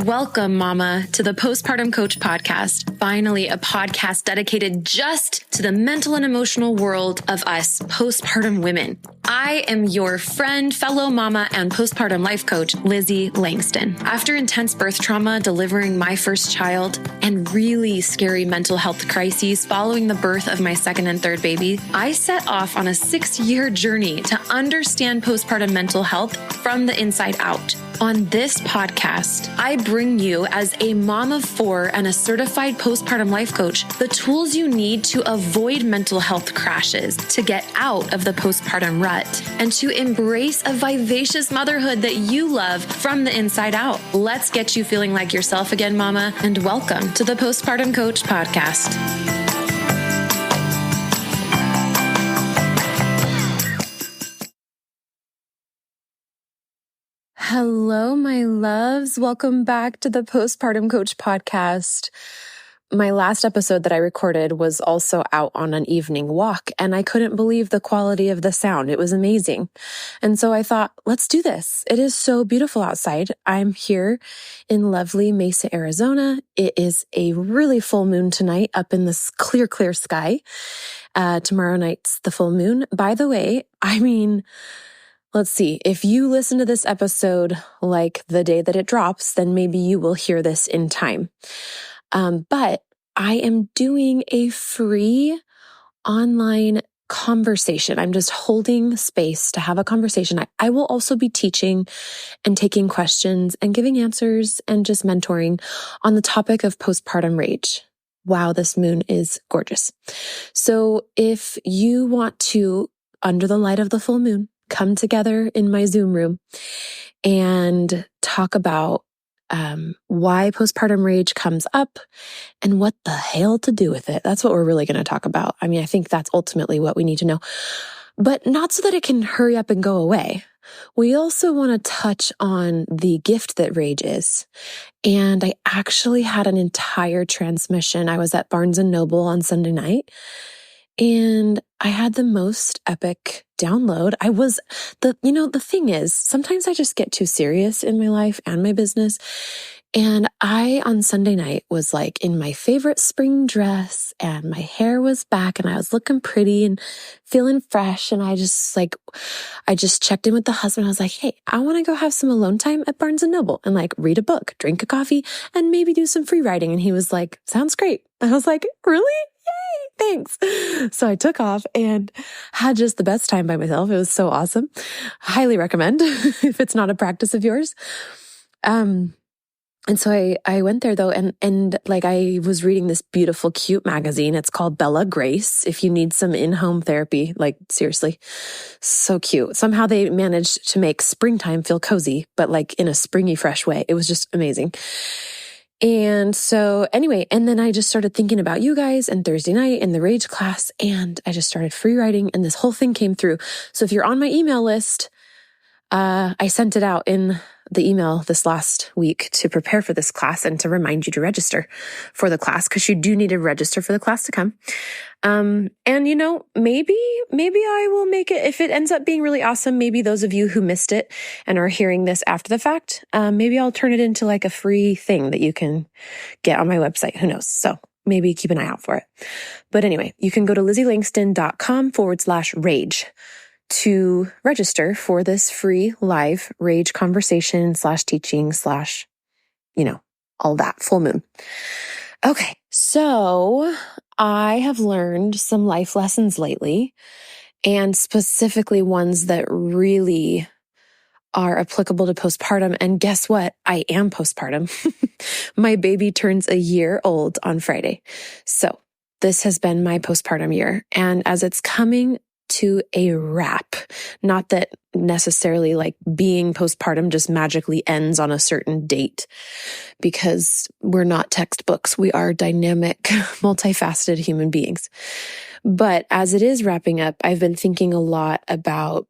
Welcome, Mama, to the Postpartum Coach podcast. Finally, a podcast dedicated just to the mental and emotional world of us postpartum women. I am your friend, fellow mama, and postpartum life coach, Lizzie Langston. After intense birth trauma, delivering my first child, and really scary mental health crises following the birth of my second and third baby, I set off on a 6-year journey to understand postpartum mental health from the inside out. On this podcast, I bring you, as a mom of 4 and a certified postpartum life coach, the tools you need to avoid mental health crashes, to get out of the postpartum rut, and to embrace a vivacious motherhood that you love from the inside out. Let's get you feeling like yourself again, Mama, and welcome to the Postpartum Coach podcast. Hello, my loves. Welcome back to the Postpartum Coach podcast. My last episode that I recorded was also out on an evening walk, and I couldn't believe the quality of the sound. It was amazing. And so I thought, let's do this. It is so beautiful outside. I'm here in lovely Mesa, Arizona. It is a really full moon tonight up in this clear sky. Tomorrow night's the full moon. By the way, let's see, if you listen to this episode like the day that it drops, then maybe you will hear this in time. But I am doing a free online conversation. I'm just holding space to have a conversation. I will also be teaching and taking questions and giving answers and just mentoring on the topic of postpartum rage. Wow, this moon is gorgeous. So if you want to, under the light of the full moon, come together in my Zoom room and talk about why postpartum rage comes up and what the hell to do with it. That's what we're really going to talk about. I think that's ultimately what we need to know, but not so that it can hurry up and go away. We also want to touch on the gift that rage is. And I actually had an entire transmission. I was at Barnes & Noble on Sunday night, and I had the most epic download. The thing is, sometimes I just get too serious in my life and my business. And I, on Sunday night, was like in my favorite spring dress, and my hair was back, and I was looking pretty and feeling fresh. And I just checked in with the husband. I was like, hey, I want to go have some alone time at Barnes & Noble and read a book, drink a coffee, and maybe do some free writing. And he was like, sounds great. I was like, really? Yay, thanks. So I took off and had just the best time by myself. It was so awesome. Highly recommend if it's not a practice of yours. And so I went there though, and I was reading this beautiful, cute magazine. It's called Bella Grace. If you need some in-home therapy, seriously, so cute. Somehow they managed to make springtime feel cozy, but in a springy, fresh way. It was just amazing. And so anyway, and then I just started thinking about you guys and Thursday night in the rage class, and I just started free writing, and this whole thing came through. So if you're on my email list, I sent it out in the email this last week to prepare for this class and to remind you to register for the class, because you do need to register for the class to come. And maybe I will make it, if it ends up being really awesome, maybe those of you who missed it and are hearing this after the fact, maybe I'll turn it into a free thing that you can get on my website. Who knows? So maybe keep an eye out for it. But anyway, you can go to LizzieLangston.com/rage to register for this free live rage conversation / teaching / all that full moon. Okay. So I have learned some life lessons lately, and specifically ones that really are applicable to postpartum. And guess what? I am postpartum. My baby turns a year old on Friday. So this has been my postpartum year. And as it's coming to a wrap, not that necessarily being postpartum just magically ends on a certain date, because we're not textbooks. We are dynamic, multifaceted human beings. But as it is wrapping up, I've been thinking a lot about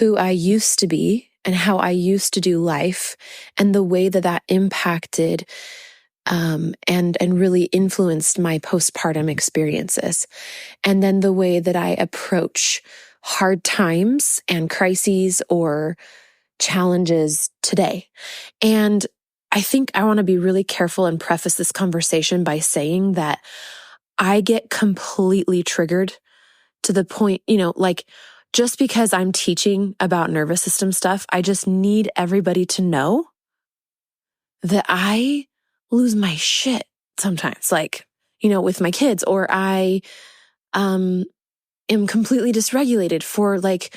who I used to be and how I used to do life, and the way that impacted and really influenced my postpartum experiences. And then the way that I approach hard times and crises or challenges today. And I think I want to be really careful and preface this conversation by saying that I get completely triggered to the point, like just because I'm teaching about nervous system stuff, I just need everybody to know that I lose my shit sometimes, like, with my kids, or I am completely dysregulated for like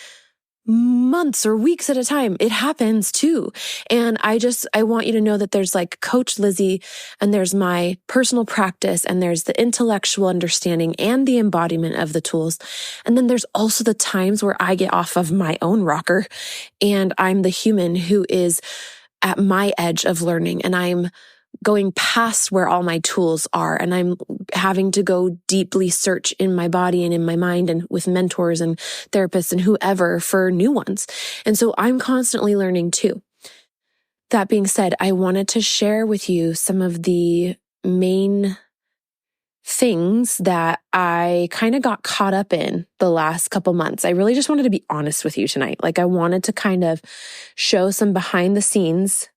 months or weeks at a time. It happens too. And I want you to know that there's like Coach Lizzie, and there's my personal practice, and there's the intellectual understanding and the embodiment of the tools. And then there's also the times where I get off of my own rocker and I'm the human who is at my edge of learning, and I'm going past where all my tools are, and I'm having to go deeply search in my body and in my mind and with mentors and therapists and whoever for new ones. And so I'm constantly learning too. That being said, I wanted to share with you some of the main things that I kind of got caught up in the last couple months. I really just wanted to be honest with you tonight. Like, I wanted to kind of show some behind the scenes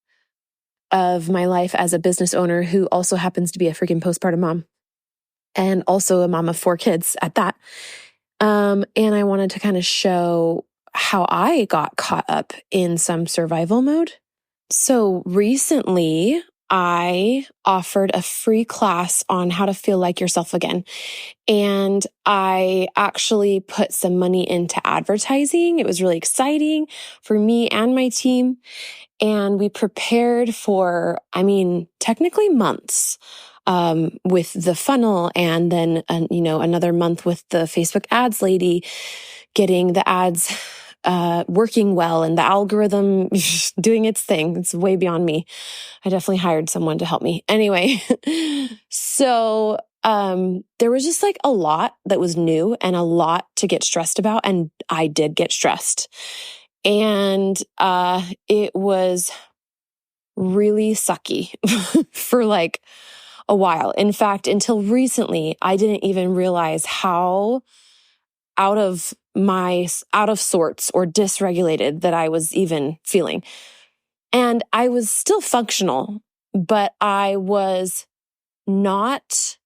of my life as a business owner who also happens to be a freaking postpartum mom, and also a mom of 4 kids at that. And I wanted to kind of show how I got caught up in some survival mode. So recently I offered a free class on how to feel like yourself again. And I actually put some money into advertising. It was really exciting for me and my team. And we prepared for, technically months, with the funnel, and then, another month with the Facebook ads lady, getting the ads, working well, and the algorithm doing its thing. It's way beyond me. I definitely hired someone to help me. Anyway, so, there was just like a lot that was new and a lot to get stressed about. And I did get stressed. And it was really sucky for like a while. In fact, until recently, I didn't even realize how out of sorts or dysregulated that I was even feeling. And I was still functional, but I was not,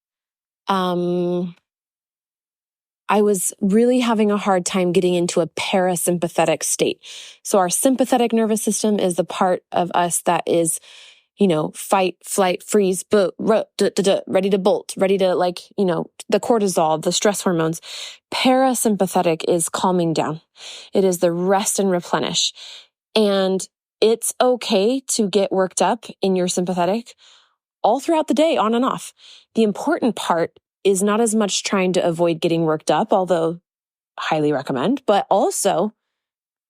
I was really having a hard time getting into a parasympathetic state. So our sympathetic nervous system is the part of us that is, fight, flight, freeze, ready to bolt, ready to the cortisol, the stress hormones. Parasympathetic is calming down. It is the rest and replenish. And it's okay to get worked up in your sympathetic all throughout the day, on and off. The important part is not as much trying to avoid getting worked up, although highly recommend, but also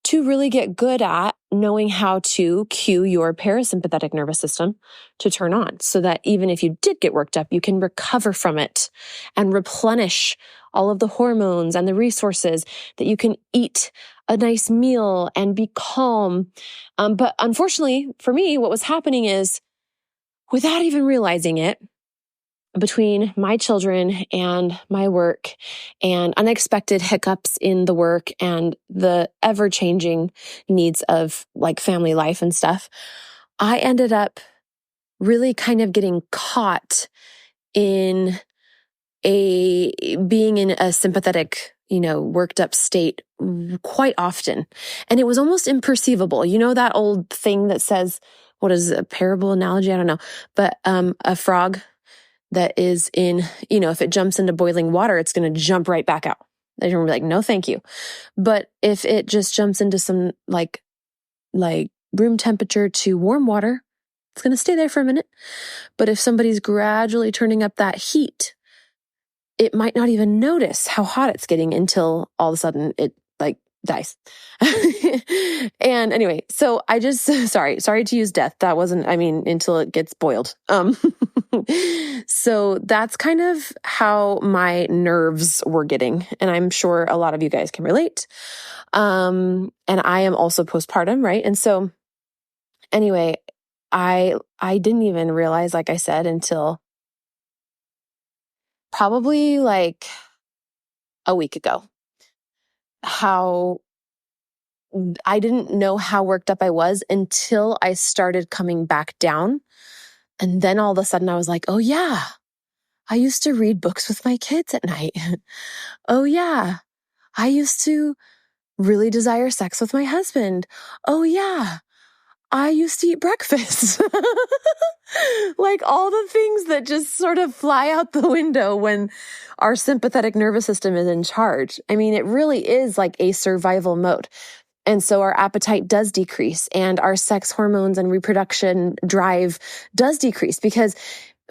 to really get good at knowing how to cue your parasympathetic nervous system to turn on, so that even if you did get worked up, you can recover from it and replenish all of the hormones and the resources, that you can eat a nice meal and be calm. But unfortunately for me, what was happening is, without even realizing it, between my children and my work and unexpected hiccups in the work and the ever-changing needs of like family life and stuff, I ended up really kind of getting caught in being in a sympathetic, worked up state quite often. And it was almost imperceivable. You know, that old thing that says, what is a parable analogy? I don't know, but a frog that is in, if it jumps into boiling water, it's going to jump right back out. They're going to be like, no, thank you. But if it just jumps into some like room temperature to warm water, it's going to stay there for a minute. But if somebody's gradually turning up that heat, it might not even notice how hot it's getting until all of a sudden it like dies. And anyway, so I just, sorry to use death. That wasn't, until it gets boiled. So that's kind of how my nerves were getting. And I'm sure a lot of you guys can relate. And I am also postpartum, right? And so anyway, I didn't even realize, like I said, until probably like a week ago, how I didn't know how worked up I was until I started coming back down. And then all of a sudden I was like, oh yeah, I used to read books with my kids at night. Oh yeah, I used to really desire sex with my husband. Oh yeah, I used to eat breakfast. Like all the things that just sort of fly out the window when our sympathetic nervous system is in charge. I mean, it really is like a survival mode. And so our appetite does decrease and our sex hormones and reproduction drive does decrease because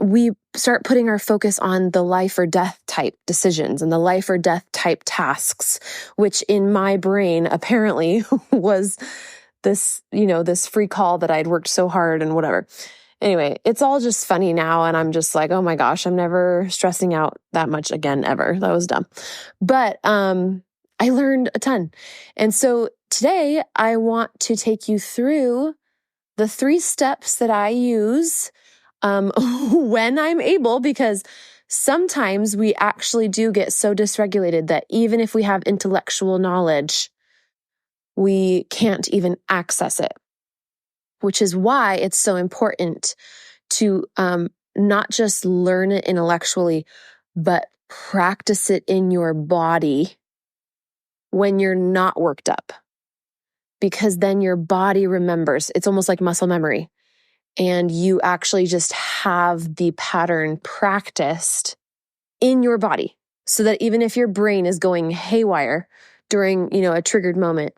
we start putting our focus on the life or death type decisions and the life or death type tasks, which in my brain apparently was this, this free call that I'd worked so hard and whatever. Anyway, it's all just funny now. And I'm just like, oh my gosh, I'm never stressing out that much again, ever. That was dumb. But, I learned a ton. And so today I want to take you through the 3 steps that I use, when I'm able, because sometimes we actually do get so dysregulated that even if we have intellectual knowledge, we can't even access it, which is why it's so important to not just learn it intellectually, but practice it in your body when you're not worked up, because then your body remembers. It's almost like muscle memory. And you actually just have the pattern practiced in your body so that even if your brain is going haywire during, a triggered moment,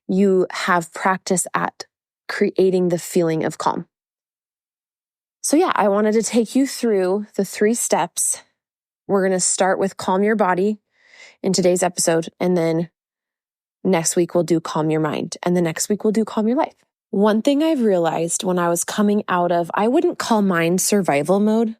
you have practice at creating the feeling of calm. So yeah, I wanted to take you through the 3 steps. We're going to start with calm your body in today's episode. And then next week we'll do calm your mind. And the next week we'll do calm your life. One thing I've realized when I was coming out of, I wouldn't call mine survival mode,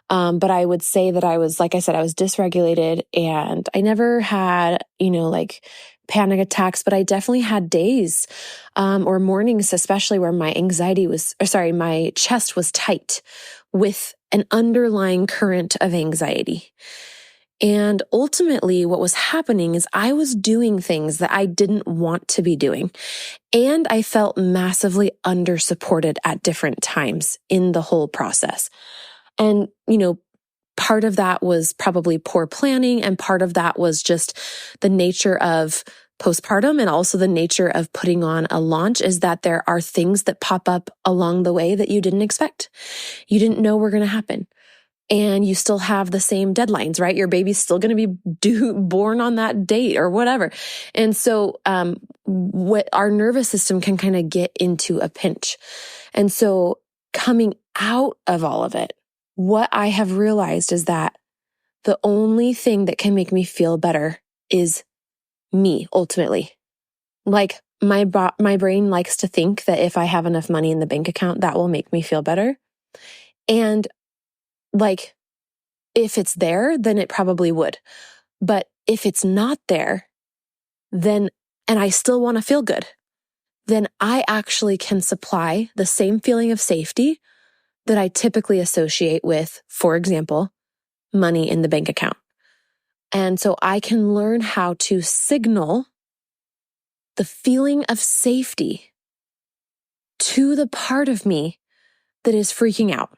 but I would say that I was, like I said, I was dysregulated and I never had, like panic attacks, but I definitely had days or mornings, especially where my my chest was tight with an underlying current of anxiety. And ultimately, what was happening is I was doing things that I didn't want to be doing. And I felt massively under-supported at different times in the whole process. And, part of that was probably poor planning. And part of that was just the nature of postpartum and also the nature of putting on a launch is that there are things that pop up along the way that you didn't expect. You didn't know were going to happen. And you still have the same deadlines, right? Your baby's still going to be born on that date or whatever. And so, what our nervous system can kind of get into a pinch. And so coming out of all of it, what I have realized is that the only thing that can make me feel better is me, ultimately. Like my brain likes to think that if I have enough money in the bank account, that will make me feel better. And like, if it's there, then it probably would. But if it's not there, then, and I still want to feel good, then I actually can supply the same feeling of safety that I typically associate with, for example, money in the bank account. And so I can learn how to signal the feeling of safety to the part of me that is freaking out.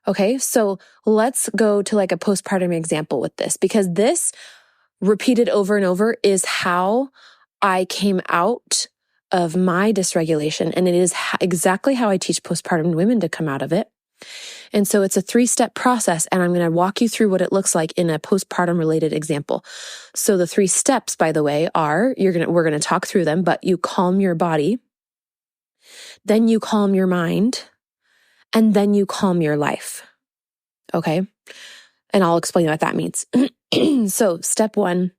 Okay, so let's go to like a postpartum example with this, because this repeated over and over is how I came out of my dysregulation. And it is exactly how I teach postpartum women to come out of it. And so it's a 3-step process. And I'm going to walk you through what it looks like in a postpartum related example. So the 3 steps, by the way, are we're going to talk through them, but you calm your body, then you calm your mind, and then you calm your life. Okay. And I'll explain what that means. So step 1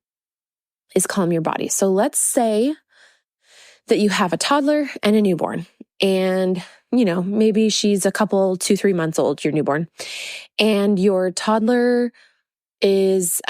is calm your body. So let's say that you have a toddler and a newborn, and, maybe she's a couple, 2-3 months old, your newborn, and your toddler is,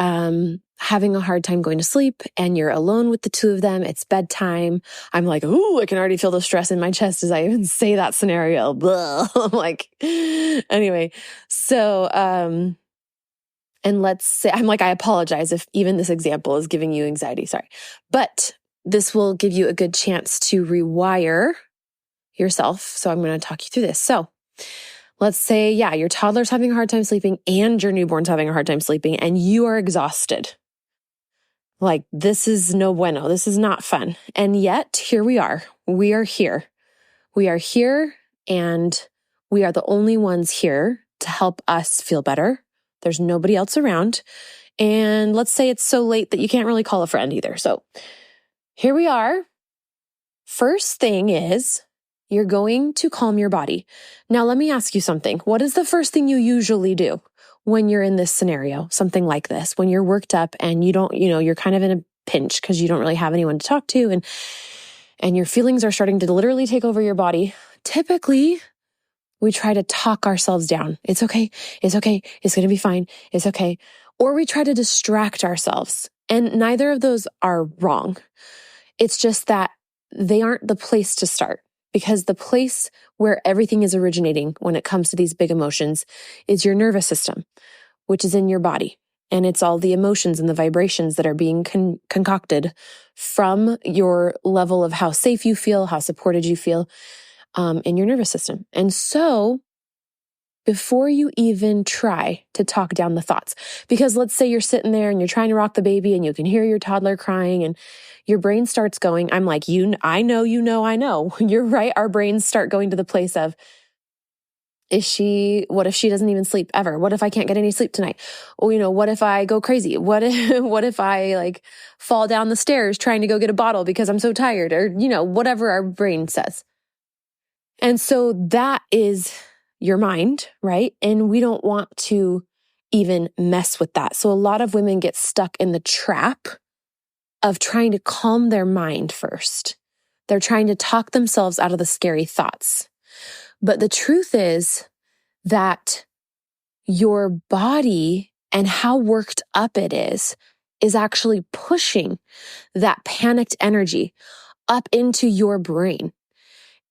having a hard time going to sleep and you're alone with the 2 of them. It's bedtime. I'm like, ooh, I can already feel the stress in my chest as I even say that scenario. Blah. I'm like, anyway, so, and let's say, I'm like, I apologize if even this example is giving you anxiety. Sorry. But this will give you a good chance to rewire yourself. So I'm going to talk you through this. So let's say, your toddler's having a hard time sleeping and your newborn's having a hard time sleeping and you are exhausted. Like, this is no bueno. This is not fun. And yet here we are. We are here. We are here and we are the only ones here to help us feel better. There's nobody else around. And let's say it's so late that you can't really call a friend either. So here we are. First thing is you're going to calm your body. Now, let me ask you something. What is the first thing you usually do when you're in this scenario? Something like this, when you're worked up and you don't, you're kind of in a pinch because you don't really have anyone to talk to and your feelings are starting to literally take over your body. Typically, we try to talk ourselves down. It's okay. It's okay. It's going to be fine. It's okay. Or we try to distract ourselves. And neither of those are wrong. It's just that they aren't the place to start, because the place where everything is originating when it comes to these big emotions is your nervous system, which is in your body. And it's all the emotions and the vibrations that are being concocted from your level of how safe you feel, how supported you feel in your nervous system. And so before you even try to talk down the thoughts, because let's say you're sitting there and you're trying to rock the baby and you can hear your toddler crying and your brain starts going, I'm like, I know. You're right. Our brains start going to the place of, what if she doesn't even sleep ever? What if I can't get any sleep tonight? Or, what if I go crazy? What if I fall down the stairs trying to go get a bottle because I'm so tired, or, whatever our brain says. And so that is your mind, right? And we don't want to even mess with that. So a lot of women get stuck in the trap of trying to calm their mind first. They're trying to talk themselves out of the scary thoughts. But the truth is that your body and how worked up it is actually pushing that panicked energy up into your brain.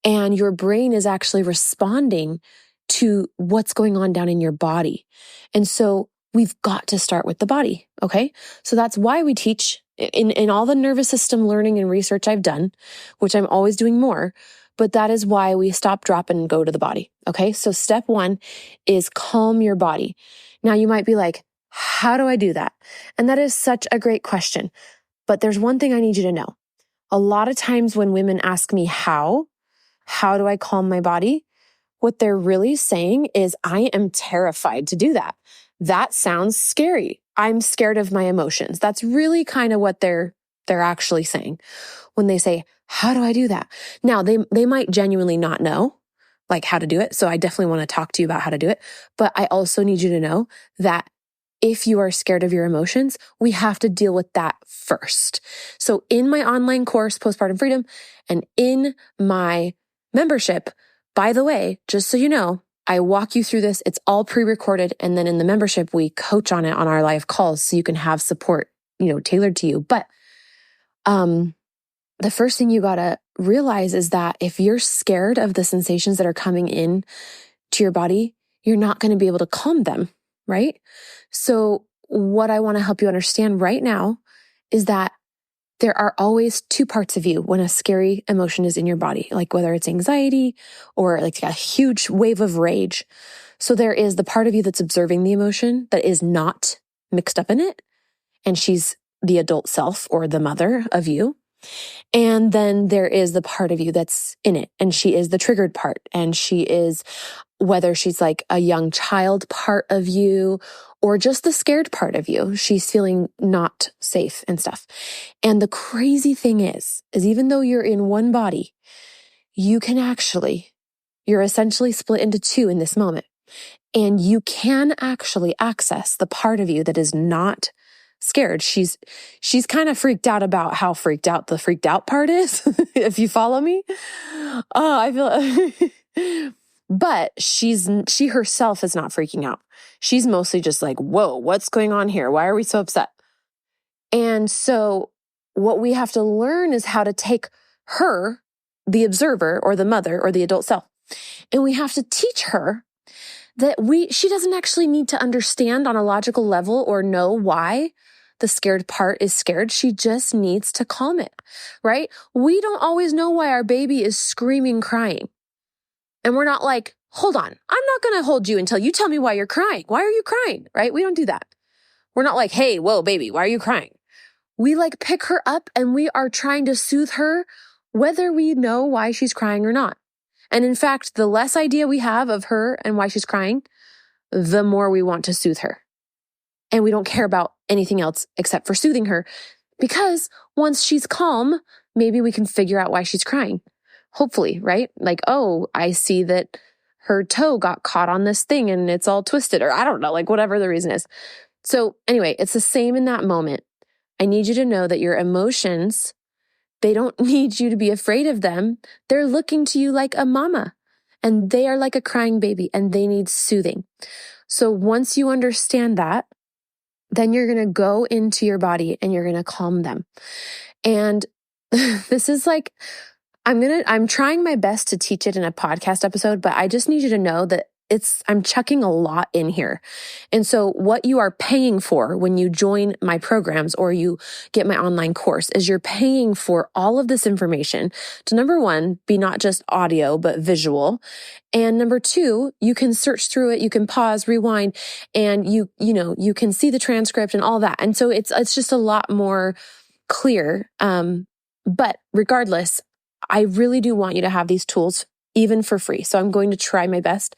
And your brain is actually responding to what's going on down in your body. And so we've got to start with the body, okay? So that's why we teach in all the nervous system learning and research I've done, which I'm always doing more, but that is why we stop, drop, and go to the body, okay? So step one is calm your body. Now you might be like, how do I do that? And that is such a great question. But there's one thing I need you to know. A lot of times when women ask me how do I calm my body? What they're really saying is, I am terrified to do that. That sounds scary. I'm scared of my emotions. That's really kind of what they're actually saying when they say, how do I do that? Now, they might genuinely not know how to do it. So I definitely want to talk to you about how to do it. But I also need you to know that if you are scared of your emotions, we have to deal with that first. So in my online course, Postpartum Freedom, and in my membership, by the way, just so you know, I walk you through this. It's all pre-recorded. And then in the membership, we coach on it on our live calls so you can have support, tailored to you. But the first thing you got to realize is that if you're scared of the sensations that are coming in to your body, you're not going to be able to calm them, right? So what I want to help you understand right now is that there are always two parts of you when a scary emotion is in your body, whether it's anxiety or a huge wave of rage. So there is the part of you that's observing the emotion that is not mixed up in it. And she's the adult self or the mother of you. And then there is the part of you that's in it. And she is the triggered part. And she is, whether she's a young child part of you or just the scared part of you, she's feeling not safe and stuff. And the crazy thing is even though you're in one body, you're essentially split into two in this moment. And you can actually access the part of you that is not scared. She's kind of freaked out about how freaked out the freaked out part is, if you follow me. I feel, but she herself is not freaking out. She's mostly just whoa, what's going on here? Why are we so upset? And so what we have to learn is how to take her, the observer or the mother or the adult self, and we have to teach her that she doesn't actually need to understand on a logical level or know why the scared part is scared. She just needs to calm it, right? We don't always know why our baby is screaming, crying. And we're not like, hold on, I'm not going to hold you until you tell me why you're crying. Why are you crying, right? We don't do that. We're not like, hey, whoa, baby, why are you crying? We like pick her up and we are trying to soothe her, whether we know why she's crying or not. And in fact, the less idea we have of her and why she's crying, the more we want to soothe her. And we don't care about anything else except for soothing her, because once she's calm, maybe we can figure out why she's crying. Hopefully, right? Like, oh, I see that her toe got caught on this thing and it's all twisted, or I don't know, like whatever the reason is. So anyway, it's the same in that moment. I need you to know that your emotions, they don't need you to be afraid of them. They're looking to you like a mama, and they are like a crying baby and they need soothing. So once you understand that, then you're going to go into your body and you're going to calm them. And this is like, I'm trying my best to teach it in a podcast episode, but I just need you to know that I'm chucking a lot in here. And so what you are paying for when you join my programs or you get my online course is you're paying for all of this information to, number one, be not just audio, but visual. And number two, you can search through it, you can pause, rewind, and you can see the transcript and all that. And so it's just a lot more clear. But regardless, I really do want you to have these tools even for free. So I'm going to try my best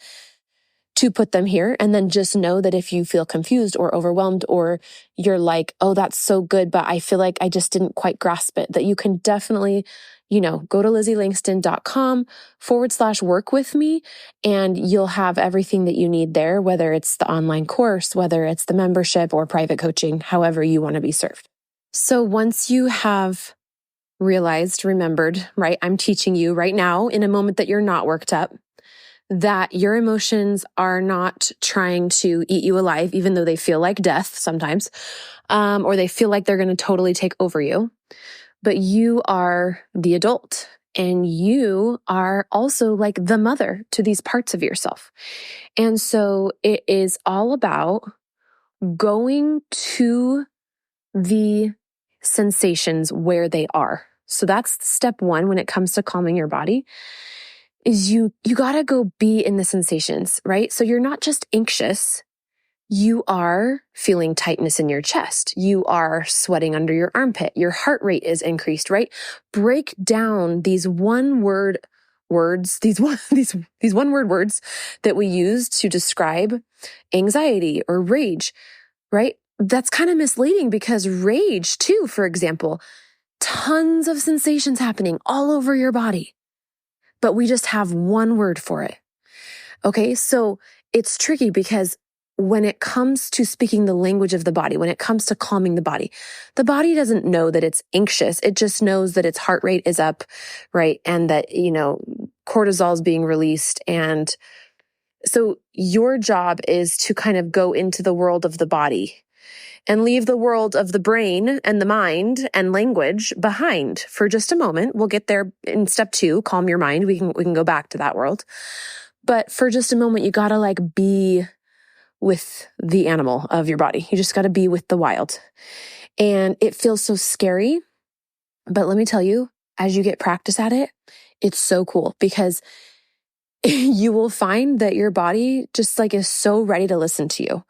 to put them here. And then just know that if you feel confused or overwhelmed, or you're like, oh, that's so good, but I feel like I just didn't quite grasp it, that you can definitely, go to LizzieLangston.com/work with me, and you'll have everything that you need there, whether it's the online course, whether it's the membership or private coaching, however you want to be served. So once you have remembered, right? I'm teaching you right now in a moment that you're not worked up, that your emotions are not trying to eat you alive, even though they feel like death sometimes, or they feel like they're going to totally take over you. But you are the adult, and you are also like the mother to these parts of yourself. And so it is all about going to the sensations where they are. So that's step one when it comes to calming your body, is you gotta go be in the sensations, right? So you're not just anxious. You are feeling tightness in your chest. You are sweating under your armpit. Your heart rate is increased, right? Break down these one-word words, these one-word words that we use to describe anxiety or rage, right? That's kind of misleading, because rage too, for example, tons of sensations happening all over your body, but we just have one word for it. Okay, so it's tricky, because when it comes to speaking the language of the body, when it comes to calming the body doesn't know that it's anxious. It just knows that its heart rate is up, right? And that, cortisol is being released. And so your job is to kind of go into the world of the body and leave the world of the brain and the mind and language behind for just a moment. We'll get there in step 2, calm your mind. We can go back to that world. But for just a moment, you gotta like be with the animal of your body. You just gotta be with the wild. And it feels so scary. But let me tell you, as you get practice at it, it's so cool, because you will find that your body just like is so ready to listen to you.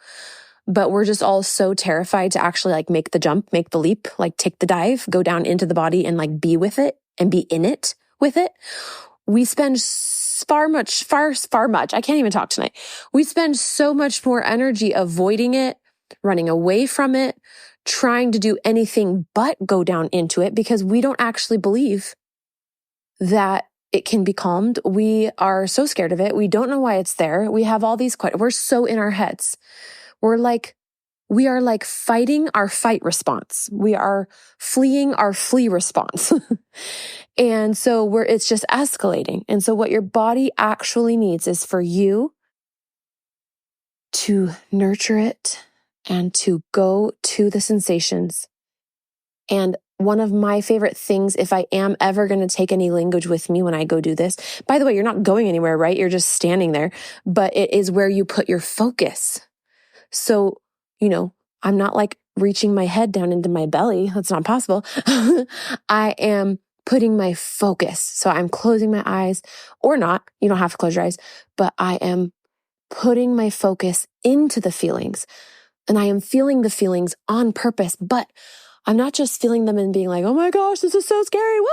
But we're just all so terrified to actually like make the jump, make the leap, like take the dive, go down into the body and like be with it and be in it with it. We spend far much. I can't even talk tonight. We spend so much more energy avoiding it, running away from it, trying to do anything but go down into it, because we don't actually believe that it can be calmed. We are so scared of it. We don't know why it's there. We have all these questions. We're so in our heads. We are like fighting our fight response. We are fleeing our flee response. And so it's just escalating. And so what your body actually needs is for you to nurture it and to go to the sensations. And one of my favorite things, if I am ever going to take any language with me when I go do this, by the way, you're not going anywhere, right? You're just standing there, but it is where you put your focus. So, I'm not like reaching my head down into my belly. That's not possible. I am putting my focus. So I'm closing my eyes or not. You don't have to close your eyes, but I am putting my focus into the feelings, and I am feeling the feelings on purpose, but I'm not just feeling them and being like, oh my gosh, this is so scary. Wah!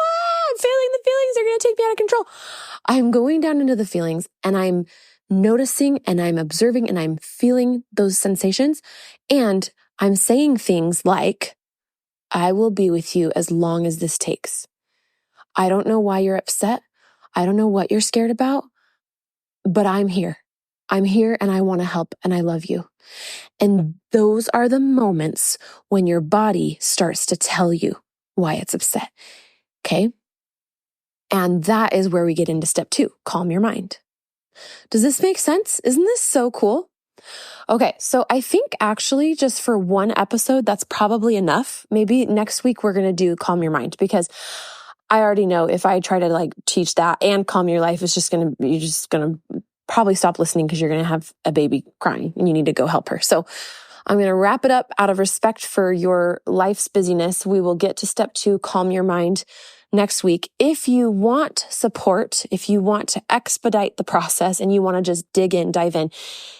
I'm feeling the feelings. They're going to take me out of control. I'm going down into the feelings, and I'm noticing, and I'm observing, and I'm feeling those sensations. And I'm saying things like, I will be with you as long as this takes. I don't know why you're upset. I don't know what you're scared about, but I'm here. I'm here, and I want to help, and I love you. And those are the moments when your body starts to tell you why it's upset. Okay? And that is where we get into step 2, calm your mind. Does this make sense? Isn't this so cool? Okay, so I think actually just for one episode, that's probably enough. Maybe next week we're going to do calm your mind, because I already know if I try to teach that and calm your life, you're just going to probably stop listening, because you're going to have a baby crying and you need to go help her. So I'm going to wrap it up out of respect for your life's busyness. We will get to step 2, calm your mind, next week. If you want support, if you want to expedite the process and you want to just dive in,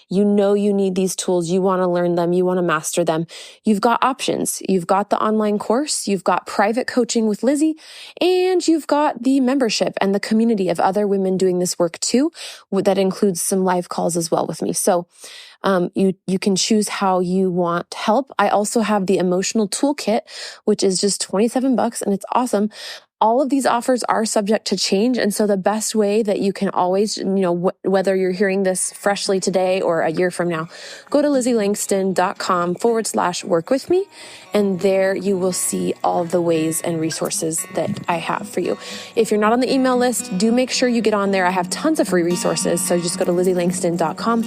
you know you need these tools, you want to learn them, you want to master them, you've got options. You've got the online course, you've got private coaching with Lizzie, and you've got the membership and the community of other women doing this work too. That includes some live calls as well with me. So you can choose how you want help. I also have the emotional toolkit, which is just $27, and it's awesome. All of these offers are subject to change. And so the best way that you can always, whether you're hearing this freshly today or a year from now, go to LizzieLangston.com/work with me. And there you will see all the ways and resources that I have for you. If you're not on the email list, do make sure you get on there. I have tons of free resources. So just go to LizzieLangston.com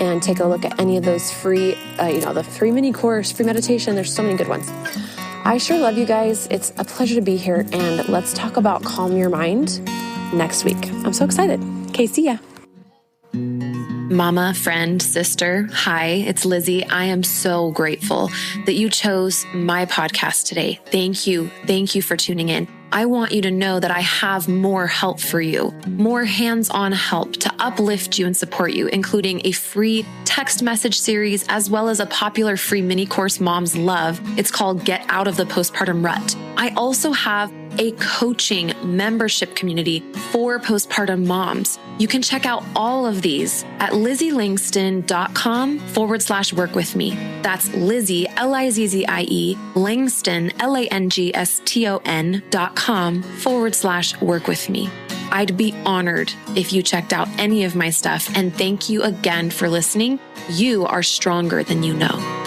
and take a look at any of those free, the free mini course, free meditation. There's so many good ones. I sure love you guys. It's a pleasure to be here, and let's talk about calm your mind next week. I'm so excited. Okay, see ya. Mama, friend, sister, hi, it's Lizzie. I am so grateful that you chose my podcast today. Thank you. Thank you for tuning in. I want you to know that I have more help for you, more hands-on help to uplift you and support you, including a free text message series, as well as a popular free mini course moms love. It's called Get Out of the Postpartum Rut. I also have a coaching membership community for postpartum moms. You can check out all of these at LizzieLangston.com/work with me. That's Lizzie, Lizzie, Langston, Langston.com/work with me. I'd be honored if you checked out any of my stuff, and thank you again for listening. You are stronger than you know.